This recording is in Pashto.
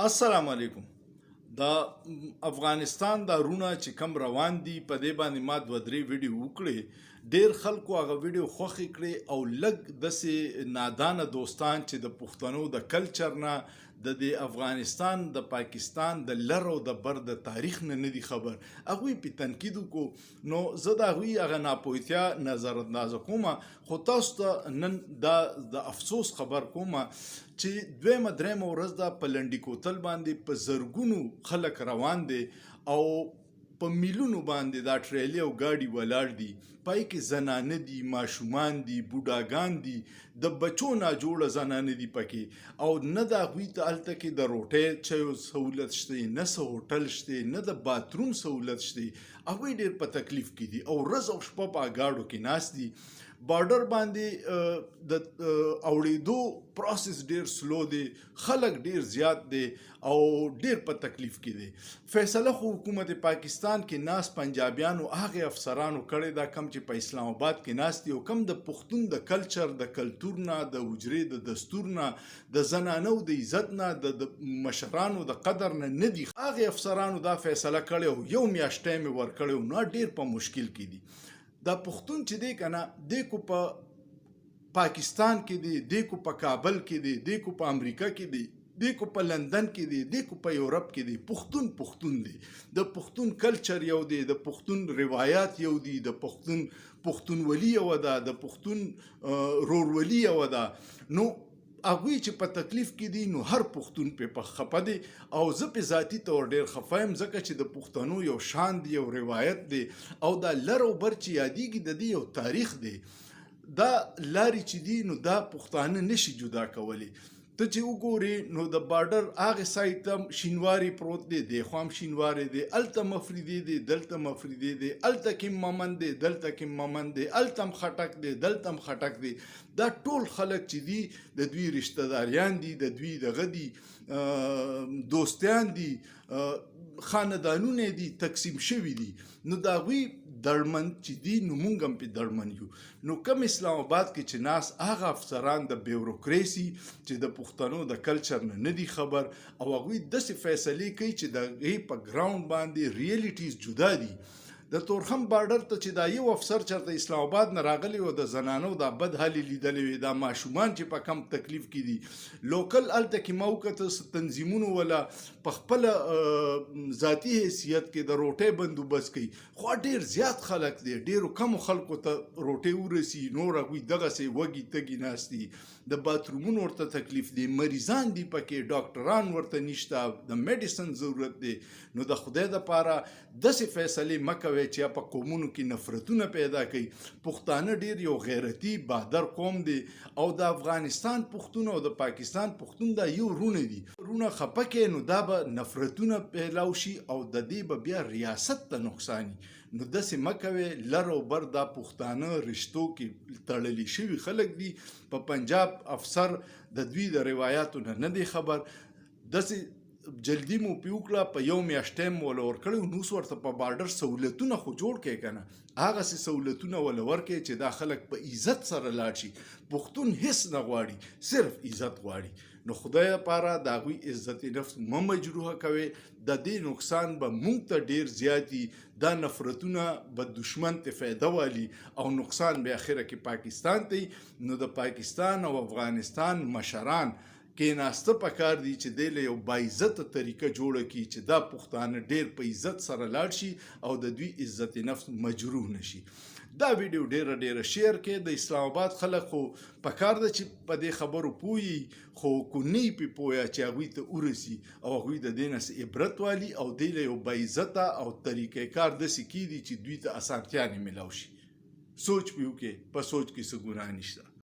السلام علیکم. د افغانستان د رونه چې کم روان دي په دې باندې ما دوه درې ویډیو وکړې. ډیر خلکو هغه ویډیو خوښې کړې او لږ داسې نادانه دوستان چې د پښتنو د کلچر نه د افغانستان د پاکستان د لر او د بر د تاریخ نه دي خبر، هغوی پې تنقید وکړو. نو زه د هغوی هغه ناپوهتیا نظر اندازه کومه، خو تاسو ته نن دا د افسوس خبر کومه چې دویمه درېیمه ورځ ده په لنډي کوتل باندې په زرګونو خلک روان دي او په میلیونو باندې دا ټریلي او ګاډي ولاړ دي. پای کې زنانه دي، ماشومان دي، بوډاګان دي، د بچو ناجوړه زنانه دي پکې، او نه د هغوی ته هلته کې د روټۍ چایو سهولت شته، نه څه هوټل شته، نه د باتروم سهولت شته. هغوی ډېر په تکلیف کې دي او ورځ او شپه په ګاډو کې ناست دي. بارډر باندې د اوړېدو پروسس ډیر سلو دی، خلک ډیر زیات دی او ډیر په تکلیف کې دی. فیصله خو حکومت پاکستان کې ناس پنجابیانو هغه افسرانو کړی دا کم چې په اسلام آباد کې ناست دي او کم د پښتون د کلچر د کلتور نه، د حجرې د دستور نه، د زنانو د عزت نه، د مشرانو د قدر نه دي. هغه افسرانو دا فیصله کړی او یو میاشت ټایم یې ورکړی او نه ډیر په مشکل کې دي. دا پښتون چې دی کنه دی کو په پاکستان کې دی، دی کو په کابل کې دی، دی کو په امریکا کې دی، دی کو په لندن کې دی، دی کو په یورپ کې دی. پښتون پښتون دی، د پښتون کلچر یو دی، د پښتون روایات یو دی، د پښتونولي یو ده، د پښتون رورولي یو ده. نو هغوی چې په تکلیف کې دي نو هر پښتون په خفه دی او زه په ذاتي طور ډېر خفه یم، ځکه چې د پښتنو یو شان دی، یو روایت دی او دا لر او بر چې یادیږي د دې یو تاریخ دی. دا لارې چې دي نو دا پښتانه نشي جدا کولی. ته چې وګورې نو د بارډر هغې سایډ ته شینواری پروت دی، دی خوا هم شینواری دی، هلته مفریدي دی، دلته مفریدي دی، هلته کې ممن دی، دلته کې ممن دی، هلته هم خټک دی، دلته هم خټک دی. دا ټول خلک چې دي د دوی رشته داریان دي، د دوی دغه دي، دوستیان دي، خاندانونه دي، تقسیم شوي دي. نو د هغوی دړمن چې دي نو موږ هم پې دړمن یو. نو کم اسلام آباد کې چې ناست هغه افسران د بیوروکریسي چې د پښتنو د کلچر نه دي خبر او هغوی داسې فیصلې کوي چې د هغې په ګراوند باندې ریالیټیز جدا دي. د تورخم بارډر ته چې دا یو افسر چېرته اسلام آباد نه راغلی و د زنانو دا بد حالې لیدلی وې، دا ماشومان چې په کم تکلیف کې دي، لوکل هلته کې ما وکته تنظیمونو ولا په خپله ذاتي حیثیت کې د روټۍ بندوبست کوي، خو ډېر زیات خلک دی، ډېرو کمو خلکو ته روټۍ ورسي، نور هغوی دغسې وږي تږي ناست دي، د باترومونو ورته تکلیف دی، مریضان دي پکې، ډاکټران ورته نشته، د میډیسن ضرورت دی. نو د خدای دپاره داسې فیصلې مه کوئ چې په قومونو کې نفرتونه پیدا کوي. پښتانه ډیر یو غیرتي بهادر قوم دی او د افغانستان پښتون او د پاکستان پښتون دا یو رونه دي. رونه خفه کې نو دا به نفرتونه پیلاو شي او د دې به بیا ریاست ته نقصاني. نو داسې مه کوئ. لر او بر دا پښتانه رشتو کې تړلي شوي خلک دي. په پنجاب افسر د دوی د روایاتو نه دی خبر، داسې جلدی مو پې وکړه، په یو میاشت ټایم وله ورکړی نو اوس ورته په بارډر سهولتونه خو جوړ کړئ که نه، هغسې سهولتونه وله ورکړئ چې دا خلک په عزت سره لاړ شي. پښتون هېڅ نه غواړي، صرف عزت غواړي. نو خدای لپاره د هغوی عزت نفس مه مجروحه کوئ. د دې نقصان به موږ ته ډېر زیات دي. دا نفرتونه به دشمن ته فایده والي او نقصان به اخره کې پاکستان ته وي. نو د پاکستان او افغانستان مشران کېناسته پکار دي چې دی له یو باعزته طریقه جوړه کړي چې دا پښتانه ډېر په عزت سره لاړ شي او د دوی عزت نفس مجروح نشي. دا ویډیو ډېره شیر کړئ. د اسلام آباد خلک خو پکار ده چې په دې خبرو پوهي، خو کو نه یې پې پوهه چې هغوی ته ورسي او هغوی د دې نه عبرت والي او دی له یو باعزته او طریقې کار داسې کېږي چې دوی ته اسانتیانې میلاو شي. سوچ پې وکړئ، په سوچ کې څه ګناه نشته.